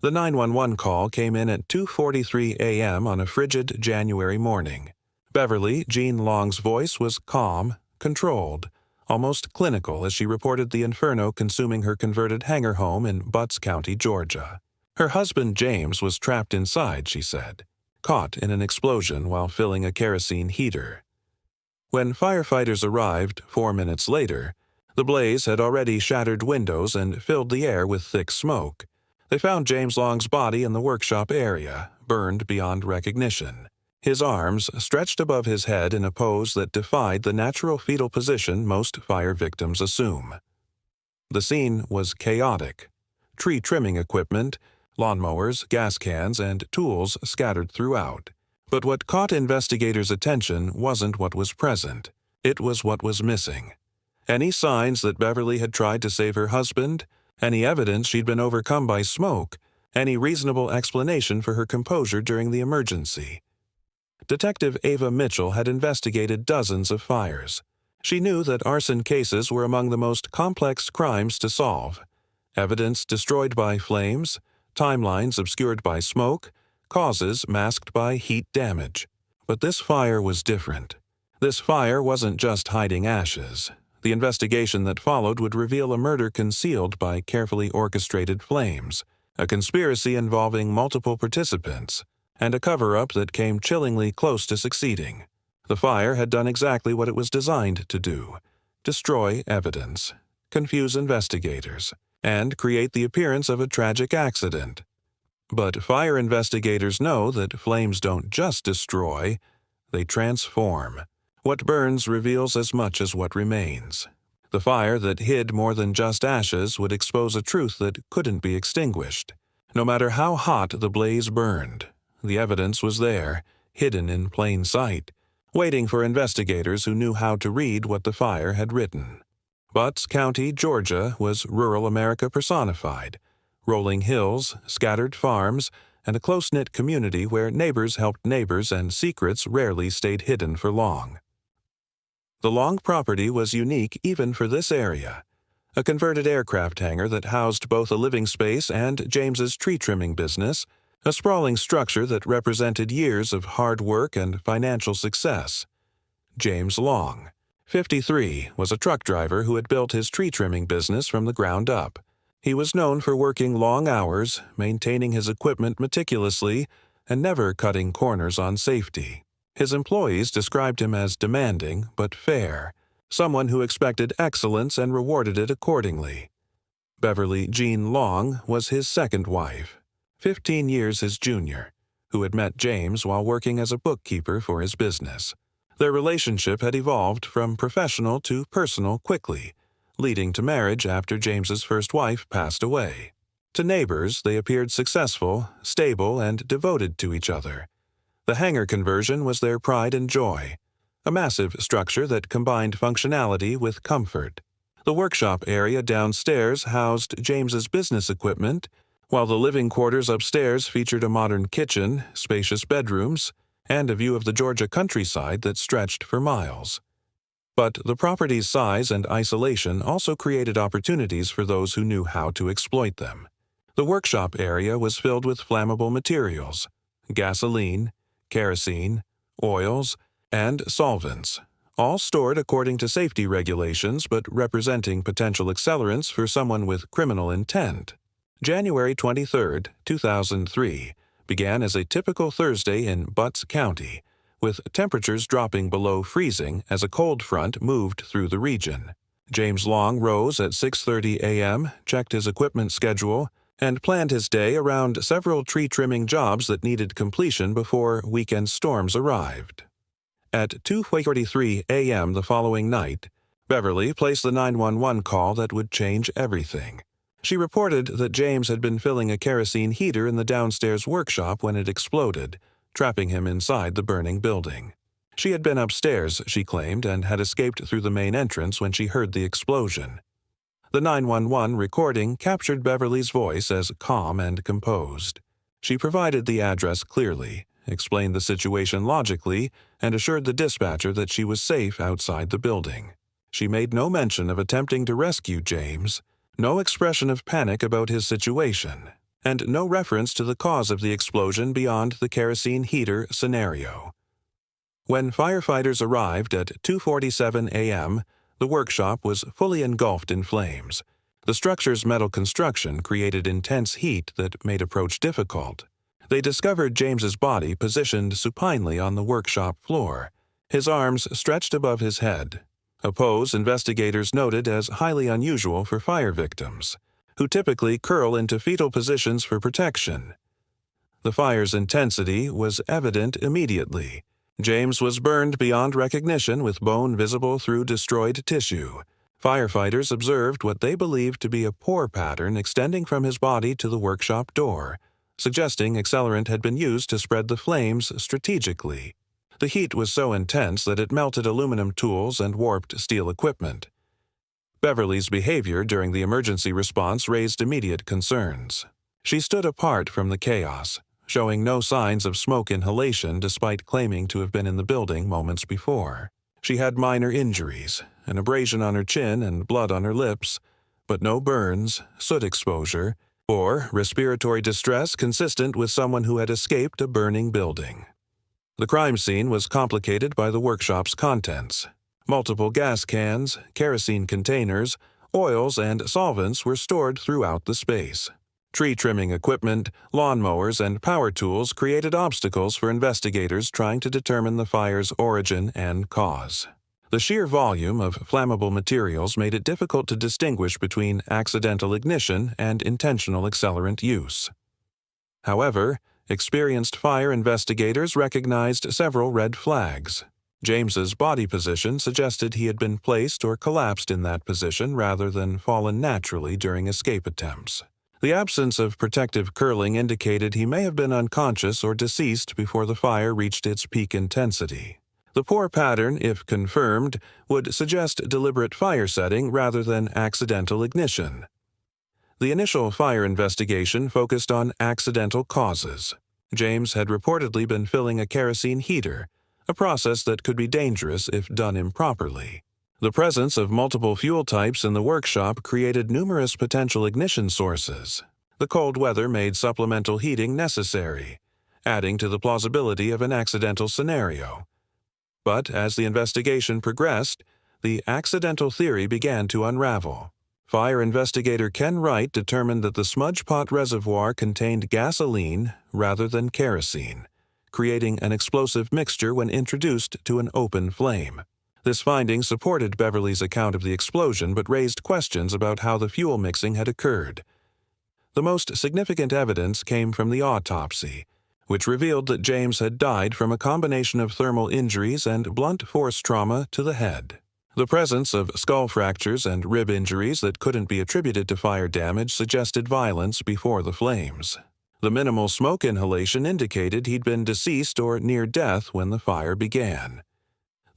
The 911 call came in at 2:43 a.m. on a frigid January morning. Beverly Jean Long's voice was calm, controlled, almost clinical as she reported the inferno consuming her converted hangar home in Butts County, Georgia. Her husband James was trapped inside, she said, caught in an explosion while filling a kerosene heater. When firefighters arrived 4 minutes later, the blaze had already shattered windows and filled the air with thick smoke. They found James Long's body in the workshop area, burned beyond recognition. His arms stretched above his head in a pose that defied the natural fetal position most fire victims assume. The scene was chaotic. Tree trimming equipment, lawnmowers, gas cans, and tools scattered throughout. But what caught investigators' attention wasn't what was present. It was what was missing. Any signs that Beverly had tried to save her husband, any evidence she'd been overcome by smoke, any reasonable explanation for her composure during the emergency. Detective Ava Mitchell had investigated dozens of fires. She knew that arson cases were among the most complex crimes to solve. Evidence destroyed by flames, timelines obscured by smoke, causes masked by heat damage. But this fire was different. This fire wasn't just hiding ashes. The investigation that followed would reveal a murder concealed by carefully orchestrated flames, a conspiracy involving multiple participants, and a cover-up that came chillingly close to succeeding. The fire had done exactly what it was designed to do: destroy evidence, confuse investigators, and create the appearance of a tragic accident. But fire investigators know that flames don't just destroy, they transform. What burns reveals as much as what remains. The fire that hid more than just ashes would expose a truth that couldn't be extinguished. No matter how hot the blaze burned, the evidence was there, hidden in plain sight, waiting for investigators who knew how to read what the fire had written. Butts County, Georgia, was rural America personified. Rolling hills, scattered farms, and a close-knit community where neighbors helped neighbors and secrets rarely stayed hidden for long. The Long property was unique even for this area. A converted aircraft hangar that housed both a living space and James's tree trimming business, a sprawling structure that represented years of hard work and financial success. James Long, 53, was a truck driver who had built his tree trimming business from the ground up. He was known for working long hours, maintaining his equipment meticulously, and never cutting corners on safety. His employees described him as demanding but fair, someone who expected excellence and rewarded it accordingly. Beverly Jean Long was his second wife, 15 years his junior, who had met James while working as a bookkeeper for his business. Their relationship had evolved from professional to personal quickly, leading to marriage after James's first wife passed away. To neighbors, they appeared successful, stable, and devoted to each other. The hangar conversion was their pride and joy, a massive structure that combined functionality with comfort. The workshop area downstairs housed James's business equipment, while the living quarters upstairs featured a modern kitchen, spacious bedrooms, and a view of the Georgia countryside that stretched for miles. But the property's size and isolation also created opportunities for those who knew how to exploit them. The workshop area was filled with flammable materials, gasoline, kerosene, oils, and solvents, all stored according to safety regulations but representing potential accelerants for someone with criminal intent. January 23, 2003, began as a typical Thursday in Butts County, with temperatures dropping below freezing as a cold front moved through the region. James Long rose at 6:30 a.m., checked his equipment schedule, and planned his day around several tree trimming jobs that needed completion before weekend storms arrived. At 2:43 a.m. the following night, Beverly placed the 911 call that would change everything. She reported that James had been filling a kerosene heater in the downstairs workshop when it exploded, trapping him inside the burning building. She had been upstairs, she claimed, and had escaped through the main entrance when she heard the explosion. The 911 recording captured Beverly's voice as calm and composed. She provided the address clearly, explained the situation logically, and assured the dispatcher that she was safe outside the building. She made no mention of attempting to rescue James, no expression of panic about his situation. and no reference to the cause of the explosion beyond the kerosene heater scenario. When firefighters arrived at 2:47 a.m., the workshop was fully engulfed in flames. The structure's metal construction created intense heat that made approach difficult. They discovered James's body positioned supinely on the workshop floor, his arms stretched above his head, a pose investigators noted as highly unusual for fire victims, who typically curl into fetal positions for protection. The fire's intensity was evident immediately. James was burned beyond recognition with bone visible through destroyed tissue. Firefighters observed what they believed to be a pore pattern extending from his body to the workshop door, suggesting accelerant had been used to spread the flames strategically. The heat was so intense that it melted aluminum tools and warped steel equipment. Beverly's behavior during the emergency response raised immediate concerns. She stood apart from the chaos, showing no signs of smoke inhalation despite claiming to have been in the building moments before. She had minor injuries, an abrasion on her chin and blood on her lips, but no burns, soot exposure, or respiratory distress consistent with someone who had escaped a burning building. The crime scene was complicated by the workshop's contents. Multiple gas cans, kerosene containers, oils, and solvents were stored throughout the space. Tree trimming equipment, lawnmowers, and power tools created obstacles for investigators trying to determine the fire's origin and cause. The sheer volume of flammable materials made it difficult to distinguish between accidental ignition and intentional accelerant use. However, experienced fire investigators recognized several red flags. James's body position suggested he had been placed or collapsed in that position rather than fallen naturally during escape attempts. The absence of protective curling indicated he may have been unconscious or deceased before the fire reached its peak intensity. The pore pattern, if confirmed, would suggest deliberate fire setting rather than accidental ignition. The initial fire investigation focused on accidental causes. James had reportedly been filling a kerosene heater, a process that could be dangerous if done improperly. The presence of multiple fuel types in the workshop created numerous potential ignition sources. The cold weather made supplemental heating necessary, adding to the plausibility of an accidental scenario. But as the investigation progressed, the accidental theory began to unravel. Fire investigator Ken Wright determined that the smudge pot reservoir contained gasoline rather than kerosene, creating an explosive mixture when introduced to an open flame. This finding supported Beverly's account of the explosion but raised questions about how the fuel mixing had occurred. The most significant evidence came from the autopsy, which revealed that James had died from a combination of thermal injuries and blunt force trauma to the head. The presence of skull fractures and rib injuries that couldn't be attributed to fire damage suggested violence before the flames. The minimal smoke inhalation indicated he'd been deceased or near death when the fire began.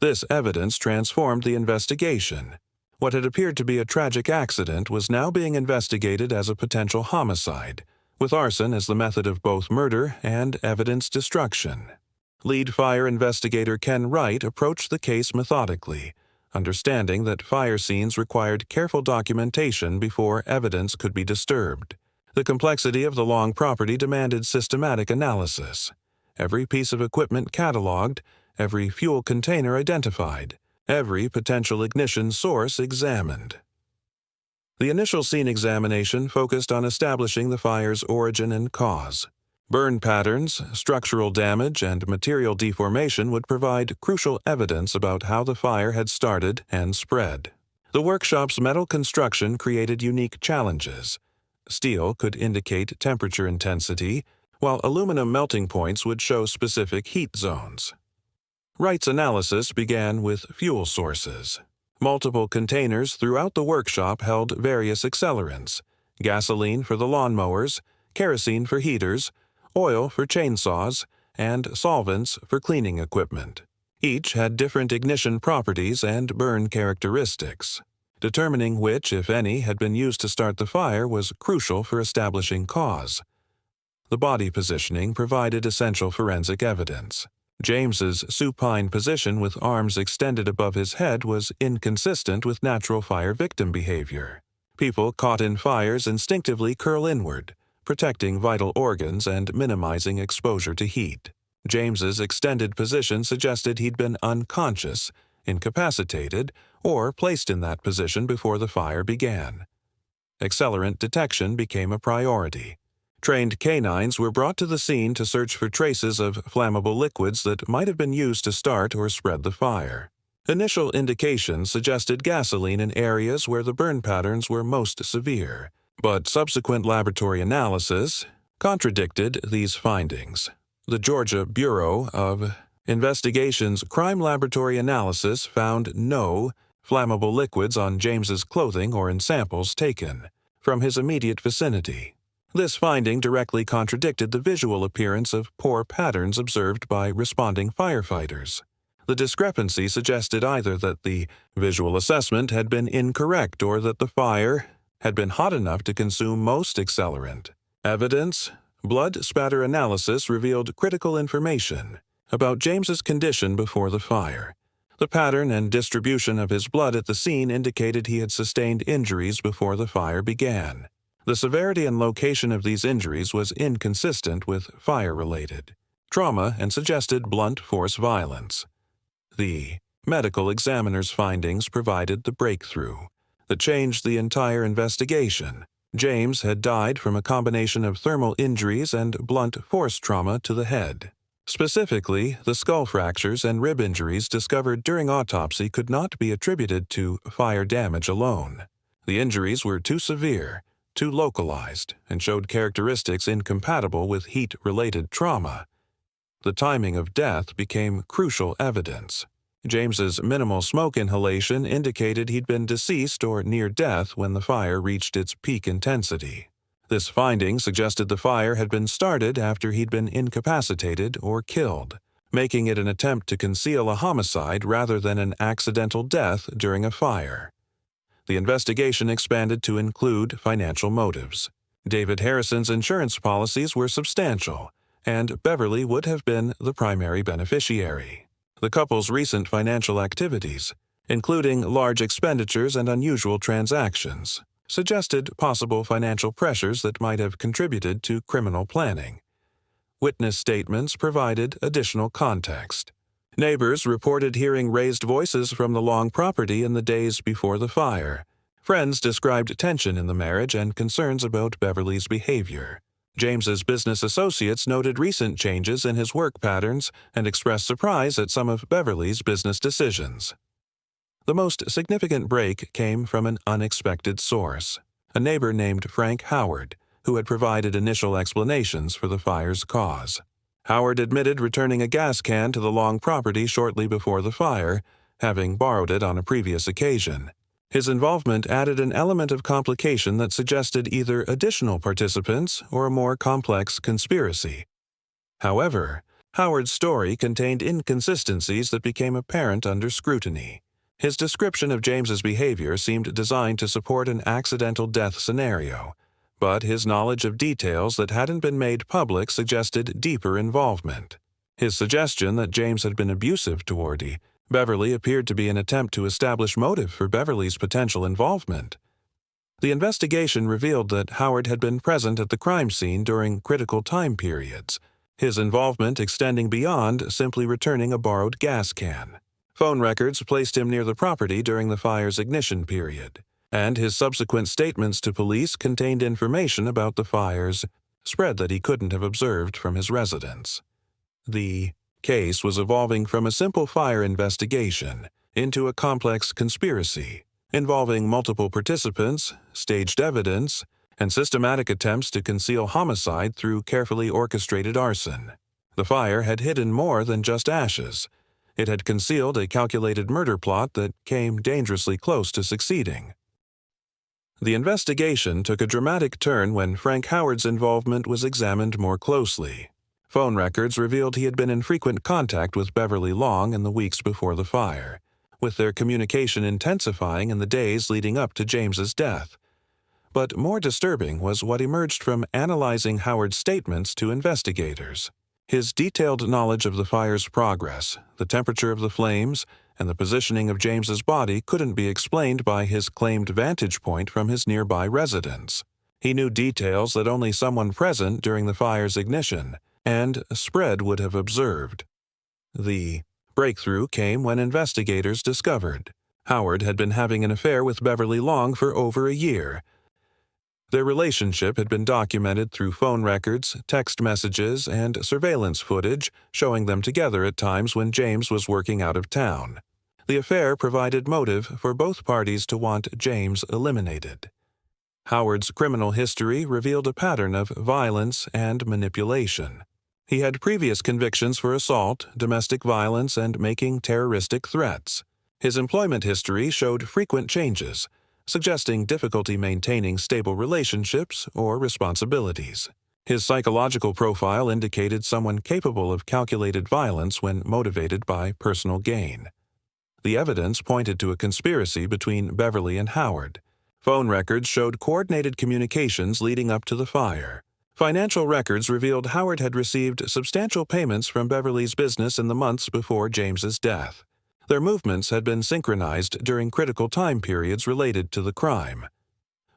This evidence transformed the investigation. What had appeared to be a tragic accident was now being investigated as a potential homicide, with arson as the method of both murder and evidence destruction. Lead fire investigator Ken Wright approached the case methodically, understanding that fire scenes required careful documentation before evidence could be disturbed. The complexity of the long property demanded systematic analysis. Every piece of equipment cataloged, every fuel container identified, every potential ignition source examined. The initial scene examination focused on establishing the fire's origin and cause. Burn patterns, structural damage, and material deformation would provide crucial evidence about how the fire had started and spread. The workshop's metal construction created unique challenges. Steel could indicate temperature intensity, while aluminum melting points would show specific heat zones. Wright's analysis began with fuel sources. Multiple containers throughout the workshop held various accelerants: gasoline for the lawnmowers, kerosene for heaters, oil for chainsaws, and solvents for cleaning equipment. Each had different ignition properties and burn characteristics. Determining which, if any, had been used to start the fire was crucial for establishing cause. The body positioning provided essential forensic evidence. James's supine position with arms extended above his head was inconsistent with natural fire victim behavior. People caught in fires instinctively curl inward, protecting vital organs and minimizing exposure to heat. James's extended position suggested he'd been unconscious, incapacitated, or placed in that position before the fire began. Accelerant detection became a priority. Trained canines were brought to the scene to search for traces of flammable liquids that might have been used to start or spread the fire. Initial indications suggested gasoline in areas where the burn patterns were most severe, but subsequent laboratory analysis contradicted these findings. The Georgia Bureau of Investigation's crime laboratory analysis found no flammable liquids on James's clothing or in samples taken from his immediate vicinity. This finding directly contradicted the visual appearance of pour patterns observed by responding firefighters. The discrepancy suggested either that the visual assessment had been incorrect or that the fire had been hot enough to consume most accelerant. Evidence, blood spatter analysis revealed critical information about James's condition before the fire. The pattern and distribution of his blood at the scene indicated he had sustained injuries before the fire began. The severity and location of these injuries was inconsistent with fire-related trauma and suggested blunt force violence. The medical examiner's findings provided the breakthrough that changed the entire investigation. James had died from a combination of thermal injuries and blunt force trauma to the head. Specifically, the skull fractures and rib injuries discovered during autopsy could not be attributed to fire damage alone. The injuries were too severe, too localized, and showed characteristics incompatible with heat-related trauma. The timing of death became crucial evidence. James's minimal smoke inhalation indicated he'd been deceased or near death when the fire reached its peak intensity. This finding suggested the fire had been started after he'd been incapacitated or killed, making it an attempt to conceal a homicide rather than an accidental death during a fire. The investigation expanded to include financial motives. David Harrison's insurance policies were substantial, and Beverly would have been the primary beneficiary. The couple's recent financial activities, including large expenditures and unusual transactions, suggested possible financial pressures that might have contributed to criminal planning. Witness statements provided additional context. Neighbors reported hearing raised voices from the Long property in the days before the fire. Friends described tension in the marriage and concerns about Beverly's behavior. James's business associates noted recent changes in his work patterns and expressed surprise at some of Beverly's business decisions. The most significant break came from an unexpected source, a neighbor named Frank Howard, who had provided initial explanations for the fire's cause. Howard admitted returning a gas can to the Long property shortly before the fire, having borrowed it on a previous occasion. His involvement added an element of complication that suggested either additional participants or a more complex conspiracy. However, Howard's story contained inconsistencies that became apparent under scrutiny. His description of James's behavior seemed designed to support an accidental death scenario, but his knowledge of details that hadn't been made public suggested deeper involvement. His suggestion that James had been abusive toward Beverly appeared to be an attempt to establish motive for Beverly's potential involvement. The investigation revealed that Howard had been present at the crime scene during critical time periods, his involvement extending beyond simply returning a borrowed gas can. Phone records placed him near the property during the fire's ignition period, and his subsequent statements to police contained information about the fire's spread that he couldn't have observed from his residence. The case was evolving from a simple fire investigation into a complex conspiracy involving multiple participants, staged evidence, and systematic attempts to conceal homicide through carefully orchestrated arson. The fire had hidden more than just ashes. It had concealed a calculated murder plot that came dangerously close to succeeding. The investigation took a dramatic turn when Frank Howard's involvement was examined more closely. Phone records revealed he had been in frequent contact with Beverly Long in the weeks before the fire, with their communication intensifying in the days leading up to James's death. But more disturbing was what emerged from analyzing Howard's statements to investigators. His detailed knowledge of the fire's progress, the temperature of the flames, and the positioning of James's body couldn't be explained by his claimed vantage point from his nearby residence. He knew details that only someone present during the fire's ignition and spread would have observed. The breakthrough came when investigators discovered Howard had been having an affair with Beverly Long for over a year. Their relationship had been documented through phone records, text messages, and surveillance footage showing them together at times when James was working out of town. The affair provided motive for both parties to want James eliminated. Howard's criminal history revealed a pattern of violence and manipulation. He had previous convictions for assault, domestic violence, and making terroristic threats. His employment history showed frequent changes, suggesting difficulty maintaining stable relationships or responsibilities. His psychological profile indicated someone capable of calculated violence when motivated by personal gain. The evidence pointed to a conspiracy between Beverly and Howard. Phone records showed coordinated communications leading up to the fire. Financial records revealed Howard had received substantial payments from Beverly's business in the months before James's death. Their movements had been synchronized during critical time periods related to the crime.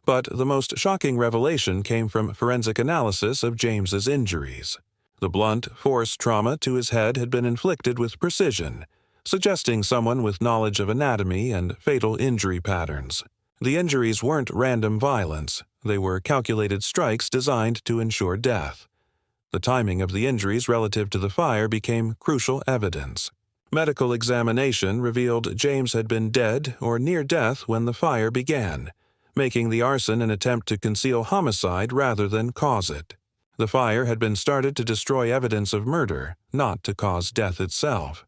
But the most shocking revelation came from forensic analysis of James's injuries. The blunt, force trauma to his head had been inflicted with precision, suggesting someone with knowledge of anatomy and fatal injury patterns. The injuries weren't random violence. They were calculated strikes designed to ensure death. The timing of the injuries relative to the fire became crucial evidence. Medical examination revealed James had been dead or near death when the fire began, making the arson an attempt to conceal homicide rather than cause it. The fire had been started to destroy evidence of murder, not to cause death itself.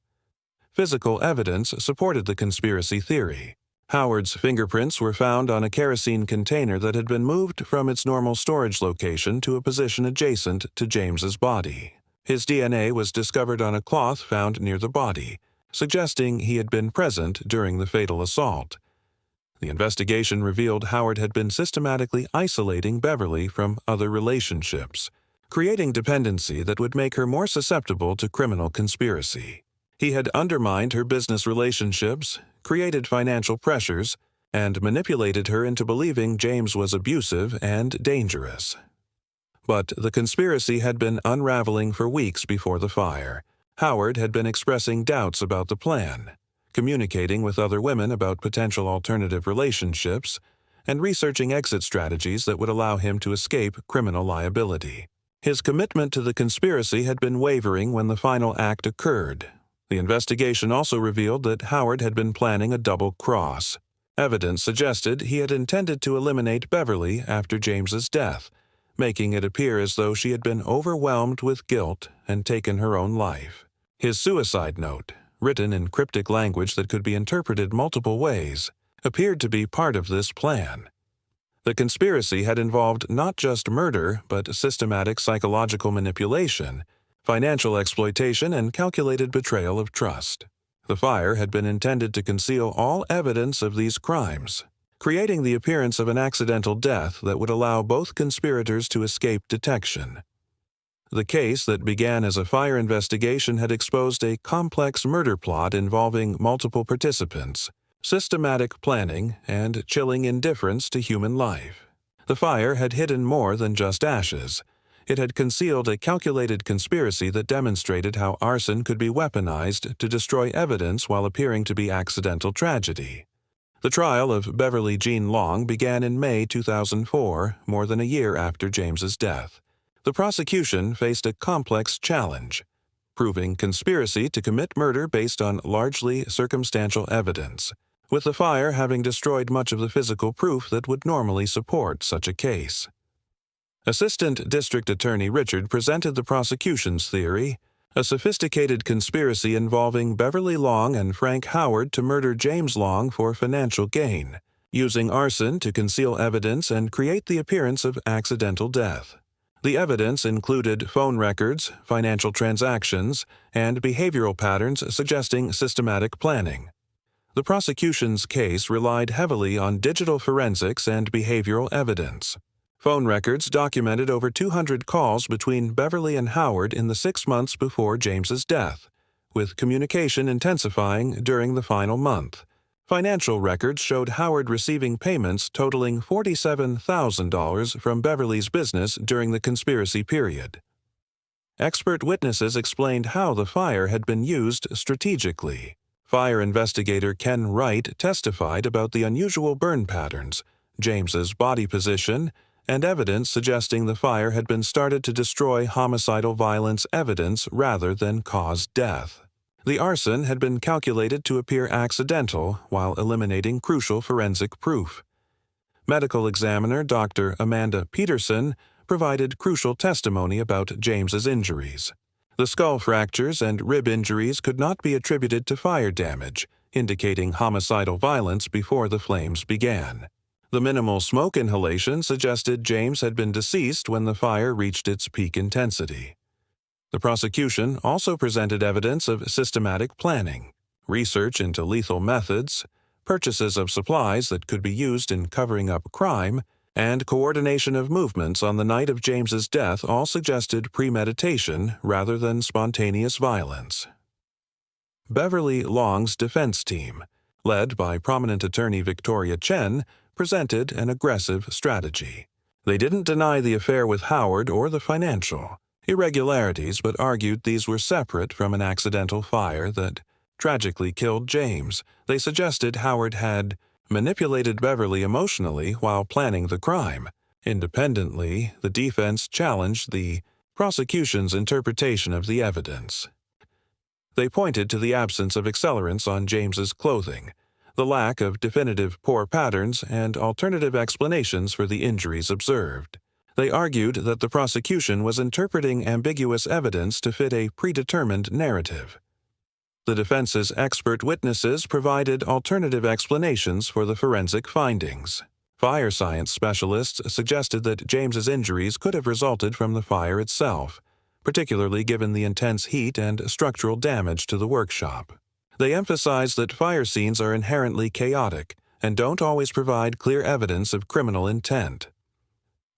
Physical evidence supported the conspiracy theory. Howard's fingerprints were found on a kerosene container that had been moved from its normal storage location to a position adjacent to James's body. His DNA was discovered on a cloth found near the body, suggesting he had been present during the fatal assault. The investigation revealed Howard had been systematically isolating Beverly from other relationships, creating dependency that would make her more susceptible to criminal conspiracy. He had undermined her business relationships, created financial pressures, and manipulated her into believing James was abusive and dangerous. But the conspiracy had been unraveling for weeks before the fire. Howard had been expressing doubts about the plan, communicating with other women about potential alternative relationships, and researching exit strategies that would allow him to escape criminal liability. His commitment to the conspiracy had been wavering when the final act occurred. The investigation also revealed that Howard had been planning a double cross. Evidence suggested he had intended to eliminate Beverly after James's death, making it appear as though she had been overwhelmed with guilt and taken her own life. His suicide note, written in cryptic language that could be interpreted multiple ways, appeared to be part of this plan. The conspiracy had involved not just murder, but systematic psychological manipulation, financial exploitation, and calculated betrayal of trust. The fire had been intended to conceal all evidence of these crimes, creating the appearance of an accidental death that would allow both conspirators to escape detection. The case that began as a fire investigation had exposed a complex murder plot involving multiple participants, systematic planning, and chilling indifference to human life. The fire had hidden more than just ashes. It had concealed a calculated conspiracy that demonstrated how arson could be weaponized to destroy evidence while appearing to be accidental tragedy. The trial of Beverly Jean Long began in May 2004, more than a year after James's death. The prosecution faced a complex challenge, proving conspiracy to commit murder based on largely circumstantial evidence, with the fire having destroyed much of the physical proof that would normally support such a case. Assistant District Attorney Richard presented the prosecution's theory, a sophisticated conspiracy involving Beverly Long and Frank Howard to murder James Long for financial gain, using arson to conceal evidence and create the appearance of accidental death. The evidence included phone records, financial transactions, and behavioral patterns suggesting systematic planning. The prosecution's case relied heavily on digital forensics and behavioral evidence. Phone records documented over 200 calls between Beverly and Howard in the 6 months before James's death, with communication intensifying during the final month. Financial records showed Howard receiving payments totaling $47,000 from Beverly's business during the conspiracy period. Expert witnesses explained how the fire had been used strategically. Fire investigator Ken Wright testified about the unusual burn patterns, James's body position, and evidence suggesting the fire had been started to destroy homicidal violence evidence rather than cause death. The arson had been calculated to appear accidental while eliminating crucial forensic proof. Medical examiner Dr. Amanda Peterson provided crucial testimony about James's injuries. The skull fractures and rib injuries could not be attributed to fire damage, indicating homicidal violence before the flames began. The minimal smoke inhalation suggested James had been deceased when the fire reached its peak intensity. The prosecution also presented evidence of systematic planning, research into lethal methods, purchases of supplies that could be used in covering up crime, and coordination of movements on the night of James's death all suggested premeditation rather than spontaneous violence. Beverly Long's defense team, led by prominent attorney Victoria Chen, presented an aggressive strategy. They didn't deny the affair with Howard or the financial irregularities, but argued these were separate from an accidental fire that tragically killed James. They suggested Howard had manipulated Beverly emotionally while planning the crime. Independently, the defense challenged the prosecution's interpretation of the evidence. They pointed to the absence of accelerants on James's clothing, the lack of definitive pore patterns, and alternative explanations for the injuries observed. They argued that the prosecution was interpreting ambiguous evidence to fit a predetermined narrative. The defense's expert witnesses provided alternative explanations for the forensic findings. Fire science specialists suggested that James's injuries could have resulted from the fire itself, particularly given the intense heat and structural damage to the workshop. They emphasized that fire scenes are inherently chaotic and don't always provide clear evidence of criminal intent.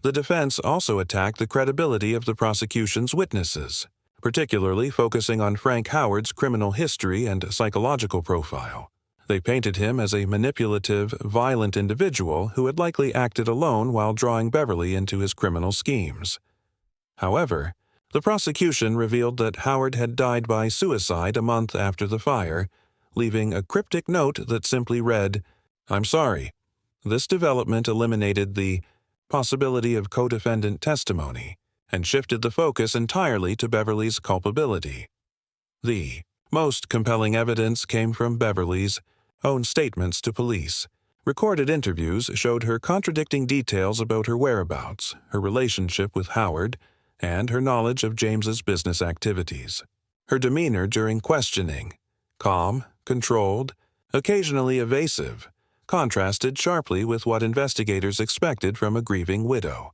The defense also attacked the credibility of the prosecution's witnesses, particularly focusing on Frank Howard's criminal history and psychological profile. They painted him as a manipulative, violent individual who had likely acted alone while drawing Beverly into his criminal schemes. However, the prosecution revealed that Howard had died by suicide a month after the fire, leaving a cryptic note that simply read, "I'm sorry." This development eliminated the possibility of co-defendant testimony and shifted the focus entirely to Beverly's culpability. The most compelling evidence came from Beverly's own statements to police. Recorded interviews showed her contradicting details about her whereabouts, her relationship with Howard, and her knowledge of James's business activities. Her demeanor during questioning, calm, controlled, occasionally evasive, contrasted sharply with what investigators expected from a grieving widow.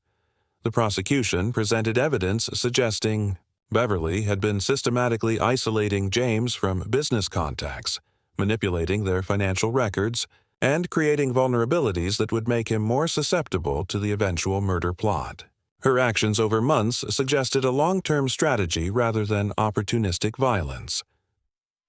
The prosecution presented evidence suggesting Beverly had been systematically isolating James from business contacts, manipulating their financial records, and creating vulnerabilities that would make him more susceptible to the eventual murder plot. Her actions over months suggested a long-term strategy rather than opportunistic violence.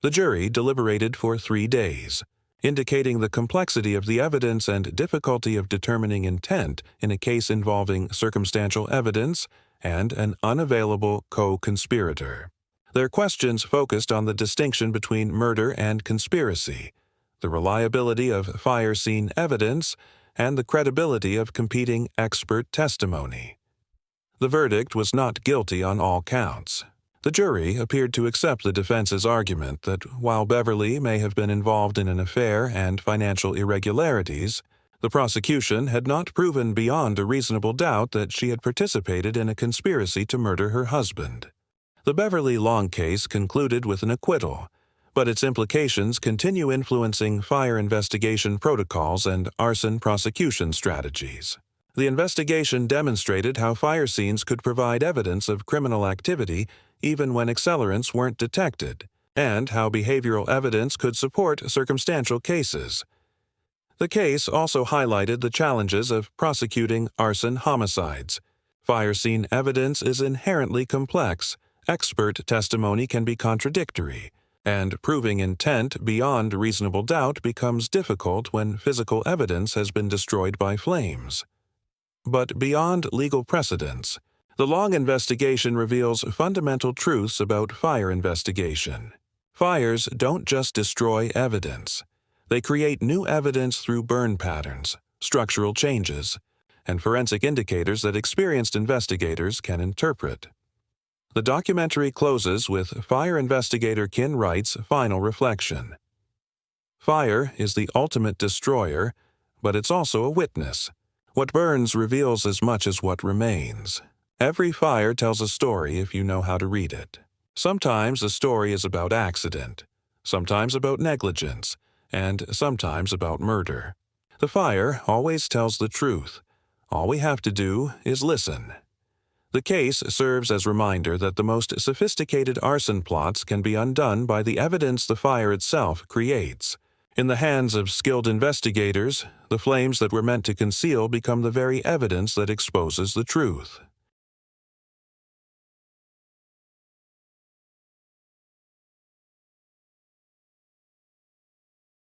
The jury deliberated for 3 days, indicating the complexity of the evidence and difficulty of determining intent in a case involving circumstantial evidence and an unavailable co-conspirator. Their questions focused on the distinction between murder and conspiracy, the reliability of fire scene evidence, and the credibility of competing expert testimony. The verdict was not guilty on all counts. The jury appeared to accept the defense's argument that while Beverly may have been involved in an affair and financial irregularities, the prosecution had not proven beyond a reasonable doubt that she had participated in a conspiracy to murder her husband. The Beverly Long case concluded with an acquittal, but its implications continue influencing fire investigation protocols and arson prosecution strategies. The investigation demonstrated how fire scenes could provide evidence of criminal activity even when accelerants weren't detected, and how behavioral evidence could support circumstantial cases. The case also highlighted the challenges of prosecuting arson homicides. Fire scene evidence is inherently complex. Expert testimony can be contradictory, And proving intent beyond reasonable doubt becomes difficult when physical evidence has been destroyed by flames. But beyond legal precedents, the long investigation reveals fundamental truths about fire investigation. Fires don't just destroy evidence. They create new evidence through burn patterns, structural changes, and forensic indicators that experienced investigators can interpret. The documentary closes with fire investigator Kin Wright's final reflection. Fire is the ultimate destroyer, but it's also a witness. What burns reveals as much as what remains. Every fire tells a story if you know how to read it. Sometimes a story is about accident, sometimes about negligence, and sometimes about murder. The fire always tells the truth. All we have to do is listen. The case serves as a reminder that the most sophisticated arson plots can be undone by the evidence the fire itself creates. In the hands of skilled investigators, the flames that were meant to conceal become the very evidence that exposes the truth.